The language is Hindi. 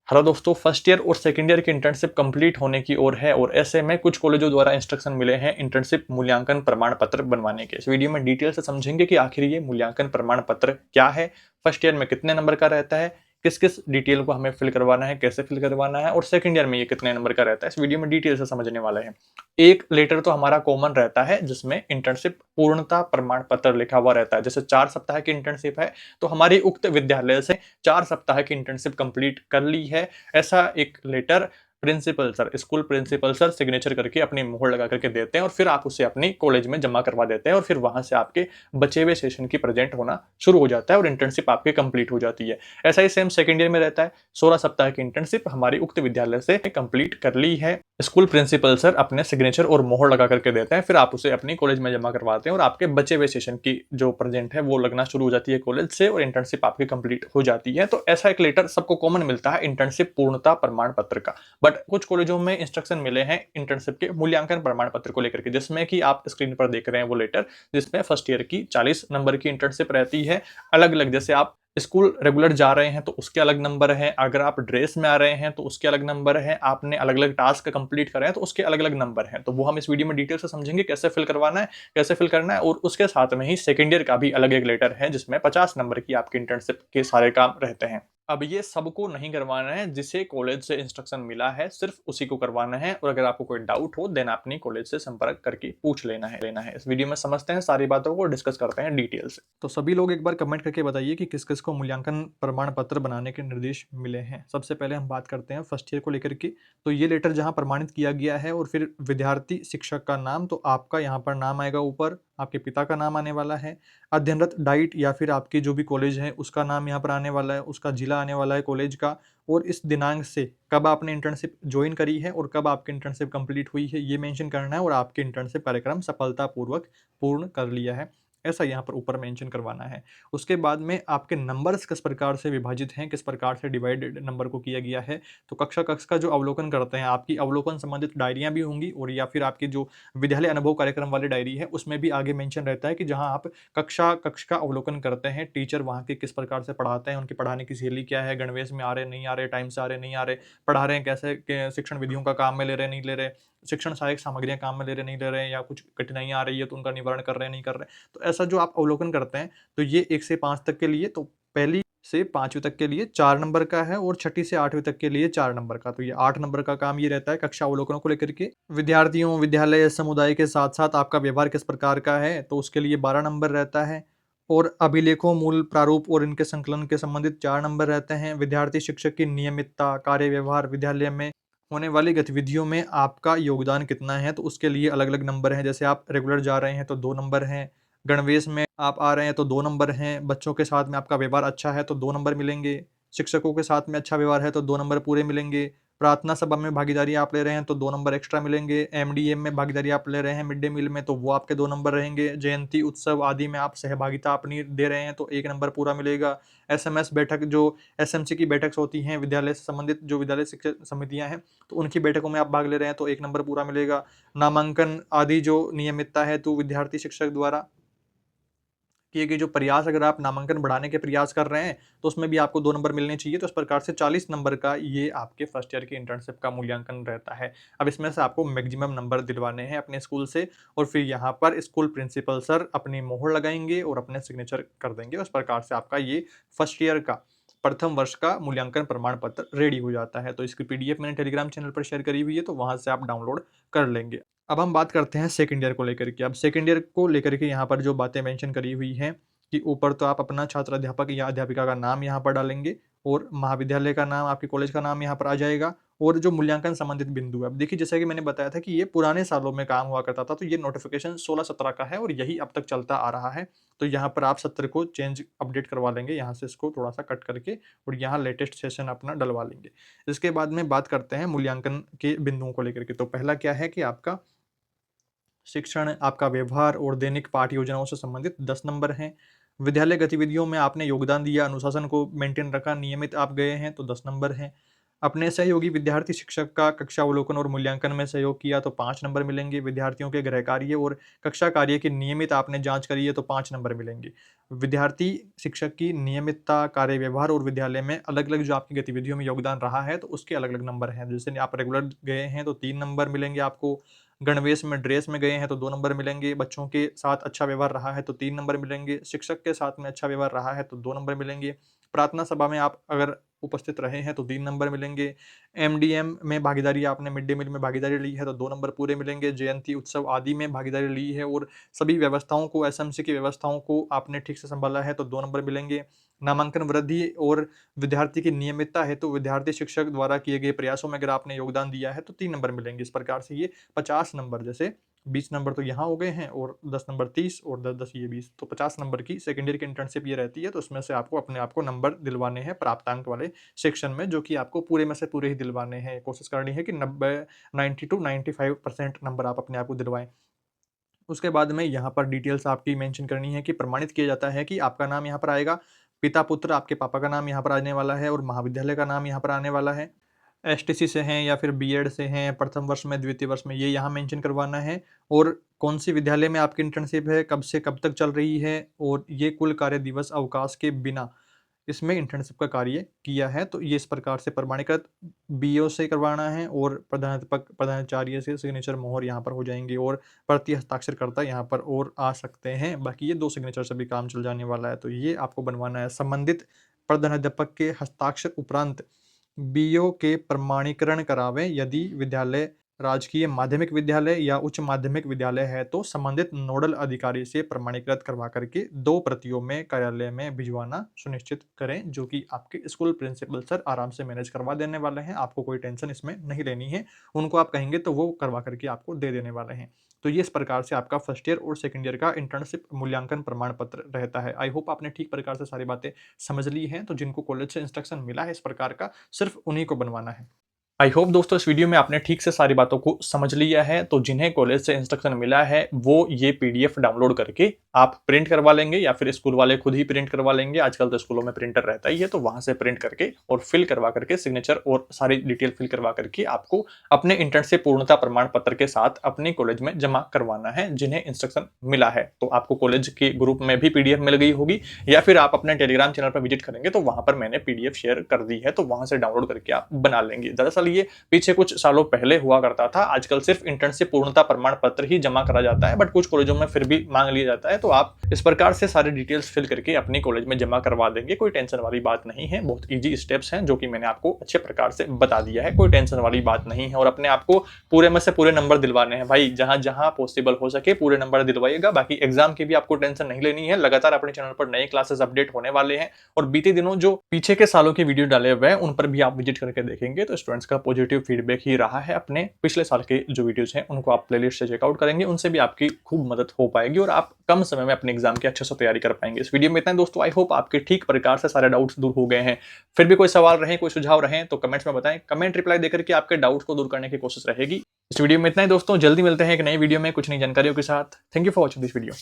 हेलो दोस्तों, फर्स्ट ईयर और सेकंड ईयर की इंटर्नशिप कंप्लीट होने की ओर है और ऐसे में कुछ कॉलेजों द्वारा इंस्ट्रक्शन मिले हैं इंटर्नशिप मूल्यांकन प्रमाण पत्र बनवाने के। इस वीडियो में डिटेल से समझेंगे कि आखिर ये मूल्यांकन प्रमाण पत्र क्या है, फर्स्ट ईयर में कितने नंबर का रहता है, किस किस डिटेल को हमें फिल करवाना है, कैसे फिल करवाना है और सेकंड ईयर में ये कितने नंबर का रहता है। इस वीडियो में डिटेल से समझने वाले हैं। एक लेटर तो हमारा कॉमन रहता है जिसमें इंटर्नशिप पूर्णता प्रमाण पत्र लिखा हुआ रहता है। जैसे 4 सप्ताह की इंटर्नशिप है तो हमारी उक्त विद्यालय से 4 सप्ताह की इंटर्नशिप कंप्लीट कर ली है, ऐसा एक letter principal sir, school principal sir signature करके अपनी मोहर लगा करके देते हैं और फिर आप उसे अपनी कॉलेज में जमा करवा देते हैं और फिर वहां से आपके बचे हुए सेशन की प्रेजेंट होना शुरू हो जाता है और इंटर्नशिप आपकी कंप्लीट हो जाती है। ऐसा ही सेम सेकेंड ईयर में रहता है। 16 सप्ताह की इंटर्नशिप हमारी उक्त विद्यालय से कंप्लीट कर ली है, स्कूल प्रिंसिपल सर अपने सिग्नेचर और मोहर लगा करके देते हैं, फिर आप उसे अपनी कॉलेज में जमा करवाते हैं और आपके बचे हुए सेशन की जो प्रेजेंट है वो लगना शुरू हो जाती है कॉलेज से और इंटर्नशिप आपकी कंप्लीट हो जाती है। तो ऐसा एक लेटर सबको कॉमन मिलता है इंटर्नशिप पूर्णता प्रमाण पत्र का। बट कुछ कॉलेजों में इंस्ट्रक्शन मिले हैं इंटर्नशिप के मूल्यांकन प्रमाण पत्र को लेकर के, जिसमें कि आप स्क्रीन पर देख रहे हैं वो लेटर, जिसमें फर्स्ट ईयर की 40 नंबर की इंटर्नशिप रहती है। अलग अलग, जैसे आप स्कूल रेगुलर जा रहे हैं तो उसके अलग नंबर हैं, अगर आप ड्रेस में आ रहे हैं तो उसके अलग नंबर हैं, आपने अलग अलग टास्क कंप्लीट करे हैं तो उसके अलग अलग नंबर हैं। तो वो हम इस वीडियो में डिटेल से समझेंगे कैसे फिल करवाना है, कैसे फिल करना है। और उसके साथ में ही सेकेंड ईयर का भी अलग एक लेटर है जिसमें 50 नंबर की आपकी इंटर्नशिप के सारे काम रहते हैं। अब ये सबको नहीं करवाना है, जिसे कॉलेज से इंस्ट्रक्शन मिला है सिर्फ उसी को करवाना है। और अगर आपको कोई डाउट हो देन अपनी कॉलेज से संपर्क करके पूछ लेना है। इस वीडियो में समझते हैं सारी बातों को, डिस्कस करते हैं डिटेल से। तो सभी लोग एक बार कमेंट करके बताइए कि किस किस को मूल्यांकन प्रमाण पत्र बनाने के निर्देश मिले हैं। सबसे पहले हम बात करते हैं फर्स्ट ईयर को लेकर के। तो ये लेटर जहाँ प्रमाणित किया गया है और फिर विद्यार्थी शिक्षक का नाम, तो आपका यहाँ पर नाम आएगा, ऊपर आपके पिता का नाम आने वाला है, अध्ययनरत डाइट या फिर आपकी जो भी कॉलेज है उसका नाम यहाँ पर आने वाला है, उसका जिला आने वाला है कॉलेज का, और इस दिनांक से कब आपने इंटर्नशिप ज्वाइन करी है और कब आपकी इंटर्नशिप कंप्लीट हुई है ये मेंशन करना है, और आपके इंटर्नशिप कार्यक्रम सफलतापूर्वक पूर्ण कर लिया है, ऐसा यहाँ पर ऊपर मेंशन करवाना है। उसके बाद में आपके नंबर्स किस प्रकार से विभाजित हैं, किस प्रकार से डिवाइडेड नंबर को किया गया है। तो कक्षा कक्ष का जो अवलोकन करते हैं, आपकी अवलोकन संबंधित डायरियां भी होंगी, और या फिर आपकी जो विद्यालय अनुभव कार्यक्रम वाली डायरी है उसमें भी आगे मेंशन रहता है कि जहां आप कक्षा कक्ष का अवलोकन करते हैं, टीचर वहां के किस प्रकार से पढ़ाते हैं, उनकी पढ़ाने की शैली क्या है, गणवेश में आ रहे नहीं आ रहे, टाइम से आ रहे नहीं आ रहे, पढ़ा रहे हैं कैसे, शिक्षण विधियों का काम में ले रहे नहीं ले रहे, शिक्षण सहायक सामग्रियां काम में ले रहे नहीं ले रहे, या कुछ कठिनाइयां आ रही है तो उनका निवारण कर रहे हैं नहीं कर रहे। तो ऐसा जो आप अवलोकन करते हैं, तो ये 1 से 5 तक के लिए, तो पहली से 5वीं तक के लिए 4 नंबर का है और छठी से 8वीं तक के लिए 4 नंबर का। तो ये 8 नंबर का काम ये रहता है कक्षा अवलोकनों को लेकर के। विद्यार्थियों, विद्यालय, समुदाय के साथ-साथ आपका व्यवहार किस प्रकार का है, तो उसके लिए 12 नंबर रहता है। और अभिलेखों, मूल प्रारूप और इनके संकलन के संबंधित 4 नंबर रहते हैं। विद्यार्थी शिक्षक की नियमितता, कार्य व्यवहार, विद्यालय में होने वाली गतिविधियों में आपका योगदान कितना है, तो उसके लिए अलग-अलग नंबर हैं। जैसे आप रेगुलर जा रहे हैं तो 2 नंबर हैं, गणवेश में आप आ रहे हैं तो 2 नंबर हैं, बच्चों के साथ में आपका व्यवहार अच्छा है तो 2 नंबर मिलेंगे, शिक्षकों के साथ में अच्छा व्यवहार है तो 2 नंबर पूरे मिलेंगे, प्रार्थना सभा में भागीदारी आप ले रहे हैं तो 2 नंबर एक्स्ट्रा मिलेंगे, एमडीएम में भागीदारी आप ले रहे हैं मिड डे मील में तो वो आपके 2 नंबर रहेंगे, जयंती उत्सव आदि में आप सहभागिता अपनी दे रहे हैं तो 1 नंबर पूरा मिलेगा, एसएमएस बैठक, जो एसएमसी की बैठक होती हैं विद्यालय से संबंधित, जो विद्यालय शिक्षा समितियां हैं तो उनकी बैठकों में आप भाग ले रहे हैं तो 1 नंबर पूरा मिलेगा, नामांकन आदि जो नियमितता है तो विद्यार्थी शिक्षक द्वारा किए गए जो प्रयास, अगर आप नामांकन बढ़ाने के प्रयास कर रहे हैं तो उसमें भी आपको 2 नंबर मिलने चाहिए। तो इस प्रकार से 40 नंबर का ये आपके फर्स्ट ईयर की इंटर्नशिप का मूल्यांकन रहता है। अब इसमें से आपको मैक्सिमम नंबर दिलवाने हैं अपने स्कूल से, और फिर यहाँ पर स्कूल प्रिंसिपल सर अपनी मोहर लगाएंगे और अपने सिग्नेचर कर देंगे। उस प्रकार से आपका ये फर्स्ट ईयर का प्रथम वर्ष का मूल्यांकन प्रमाण पत्र रेडी हो जाता है। तो इसकी पीडीएफ मैंने टेलीग्राम चैनल पर शेयर करी हुई है, तो वहां से आप डाउनलोड कर लेंगे। अब हम बात करते हैं सेकंड ईयर को लेकर के। अब सेकंड ईयर को लेकर के यहाँ पर जो बातें मेंशन करी हुई हैं कि ऊपर तो आप अपना छात्र अध्यापक या अध्यापिका का नाम यहाँ पर डालेंगे, और महाविद्यालय का नाम, आपके कॉलेज का नाम यहाँ पर आ जाएगा, और जो मूल्यांकन संबंधित बिंदु है। अब देखिए, जैसा कि मैंने बताया था कि ये पुराने सालों में काम हुआ करता था, तो ये नोटिफिकेशन 16-17 का है और यही अब तक चलता आ रहा है। तो यहाँ पर आप 17 को चेंज अपडेट करवा लेंगे, यहाँ से इसको थोड़ा सा कट करके, और यहाँ लेटेस्ट सेशन अपना डलवा लेंगे। इसके बाद में बात करते हैं मूल्यांकन के बिंदुओं को लेकर के। तो पहला क्या है कि आपका शिक्षण, आपका व्यवहार और दैनिक पाठ योजनाओं से संबंधित 10 नंबर हैं। विद्यालय गतिविधियों में आपने योगदान दिया, अनुशासन को मेंटेन रखा, नियमित आप गए हैं तो 10 नंबर हैं। अपने सहयोगी विद्यार्थी शिक्षक का कक्षा अवलोकन और मूल्यांकन में सहयोग किया तो 5 नंबर मिलेंगे। विद्यार्थियों के गृह कार्य और कक्षा कार्य की नियमित आपने जांच करी है तो 5 नंबर मिलेंगे। विद्यार्थी शिक्षक की नियमितता, कार्य व्यवहार और विद्यालय में अलग-अलग जो आपकी गतिविधियों में योगदान रहा है तो उसके अलग-अलग नंबर हैं। जैसे आप रेगुलर गए हैं तो 3 नंबर मिलेंगे आपको। गणवेश में ड्रेस में गए हैं तो 2 नंबर मिलेंगे। बच्चों के साथ अच्छा व्यवहार रहा है तो 3 नंबर मिलेंगे। शिक्षक के साथ में अच्छा व्यवहार रहा है तो 2 नंबर मिलेंगे। प्रार्थना सभा में आप अगर उपस्थित रहे हैं तो 3 नंबर मिलेंगे। एमडीएम में भागीदारी, आपने मिड डे मील में भागीदारी ली है तो 2 नंबर पूरे मिलेंगे। जयंती उत्सव आदि में भागीदारी ली है और सभी व्यवस्थाओं को, एसएमसी की व्यवस्थाओं को आपने ठीक से संभाला है तो 2 नंबर मिलेंगे। नामांकन वृद्धि और विद्यार्थी की नियमितता है तो विद्यार्थी शिक्षक द्वारा किए गए प्रयासों में अगर आपने योगदान दिया है तो 3 नंबर मिलेंगे। इस प्रकार से ये 50 नंबर, जैसे 20 नंबर तो यहाँ हो गए हैं और 10 नंबर 30 और 10-10 ये 20, तो 50 नंबर की सेकेंड ईयर की इंटर्नशिप ये रहती है। तो उसमें से आपको अपने आप को नंबर दिलवाने हैं प्राप्तांक वाले सेक्शन में, जो कि आपको पूरे में से पूरे ही दिलवाने हैं। कोशिश करनी है कि 90 टू 95% नंबर आप अपने आप को दिलवाएं। उसके बाद में यहाँ पर डिटेल्स आपकी मेंशन करनी है कि प्रमाणित किया जाता है कि आपका नाम यहाँ पर आएगा, पिता पुत्र आपके पापा का नाम यहाँ पर आने वाला है और महाविद्यालय का नाम यहाँ पर आने वाला है। एसटीसी से हैं या फिर बीएड से हैं, प्रथम वर्ष में, द्वितीय वर्ष में, ये यहाँ मेंशन करवाना है। और कौन सी विद्यालय में आपकी इंटर्नशिप है, कब से कब तक चल रही है और ये कुल कार्य दिवस अवकाश के बिना इसमें इंटर्नशिप का कार्य किया है तो ये इस प्रकार से प्रमाणीकृत बीओ से करवाना है और प्रधानाध्यापक, प्रधानाचार्य से सिग्नेचर मोहर यहाँ पर हो जाएंगे और प्रति हस्ताक्षरकर्ता यहाँ पर और आ सकते हैं। बाकी ये 2 सिग्नेचर से भी काम चल जाने वाला है तो ये आपको बनवाना है। संबंधित प्रधानाध्यापक के हस्ताक्षर उपरांत बीओ के प्रमाणीकरण करावें। यदि विद्यालय राजकीय माध्यमिक विद्यालय या उच्च माध्यमिक विद्यालय है तो संबंधित नोडल अधिकारी से प्रमाणीकृत करवा करके 2 प्रतियों में कार्यालय में भिजवाना सुनिश्चित करें, जो कि आपके स्कूल प्रिंसिपल सर आराम से मैनेज करवा देने वाले हैं। आपको कोई टेंशन इसमें नहीं लेनी है, उनको आप कहेंगे तो वो करवा करके आपको दे देने वाले हैं। तो ये इस प्रकार से आपका फर्स्ट ईयर और सेकंड ईयर का इंटर्नशिप मूल्यांकन प्रमाण पत्र रहता है। आई होप आपने ठीक प्रकार से सारी बातें समझ ली हैं। तो जिनको कॉलेज से इंस्ट्रक्शन मिला है इस प्रकार का, सिर्फ उन्हीं को बनवाना है। आई होप दोस्तों इस वीडियो में आपने ठीक से सारी बातों को समझ लिया है। तो जिन्हें कॉलेज से इंस्ट्रक्शन मिला है वो ये पीडीएफ डाउनलोड करके आप प्रिंट करवा लेंगे या फिर स्कूल वाले खुद ही प्रिंट करवा लेंगे। आजकल तो स्कूलों में प्रिंटर रहता ही है, तो वहां से प्रिंट करके और फिल करवा करके सिग्नेचर और सारी डिटेल फिल करवा करके आपको अपने इंटर्नशिप पूर्णता प्रमाण पत्र के साथ अपने कॉलेज में जमा करवाना है। जिन्हें इंस्ट्रक्शन मिला है तो आपको कॉलेज के ग्रुप में भी पीडीएफ मिल गई होगी या फिर आप अपने टेलीग्राम चैनल पर विजिट करेंगे तो वहां पर मैंने पीडीएफ शेयर कर दी है, तो वहां से डाउनलोड करके आप बना लेंगे। दरअसल ये पीछे कुछ सालों पहले हुआ करता था, आजकल सिर्फ इंटर्नशिप पूर्णता प्रमाण पत्र ही जमा करा जाता है, बट कुछ कॉलेजों में फिर भी मांग लिया जाता है। तो आप इस प्रकार से सारे डिटेल्स फिल करके अपनी कॉलेज में जमा करवा देंगे। कोई टेंशन वाली बात नहीं है, बहुत इजी स्टेप्स हैं जो कि मैंने आपको अच्छे प्रकार से बता दिया है। कोई टेंशन वाली बात नहीं है और अपने आप को पूरे में से पूरे नंबर दिलवाने हैं भाई, जहां जहां पॉसिबल हो सके पूरे नंबर दिलवाइएगा। बाकी एग्जाम की भी आपको टेंशन नहीं लेनी है, लगातार अपने चैनल पर नए क्लासेस अपडेट होने वाले हैं और बीते दिनों जो पीछे के सालों की वीडियो डाले हुए हैं उन पर भी आप विजिट करके देखेंगे तो स्टूडेंट्स का पॉजिटिव फीडबैक ही रहा है। अपने पिछले साल के जो वीडियोस हैं उनको आप प्लेलिस्ट से चेकआउट करेंगे, उनसे भी आपकी खूब मदद हो पाएगी और आप कम समय में अपने एग्जाम की अच्छे से तैयारी कर पाएंगे। इस वीडियो में इतना दोस्तों, आई होप आपके ठीक प्रकार से सारे डाउट्स दूर हो गए हैं। फिर भी कोई सवाल रहे, कोई सुझाव रहे तो कमेंट्स में बताएं। कमेंट रिप्लाई देकर के आपके डाउट्स को दूर करने की कोशिश रहेगी। इस वीडियो में इतना ही दोस्तों, जल्दी मिलते हैं एक नई वीडियो में कुछ नई जानकारियों के साथ। Thank you for watching this video.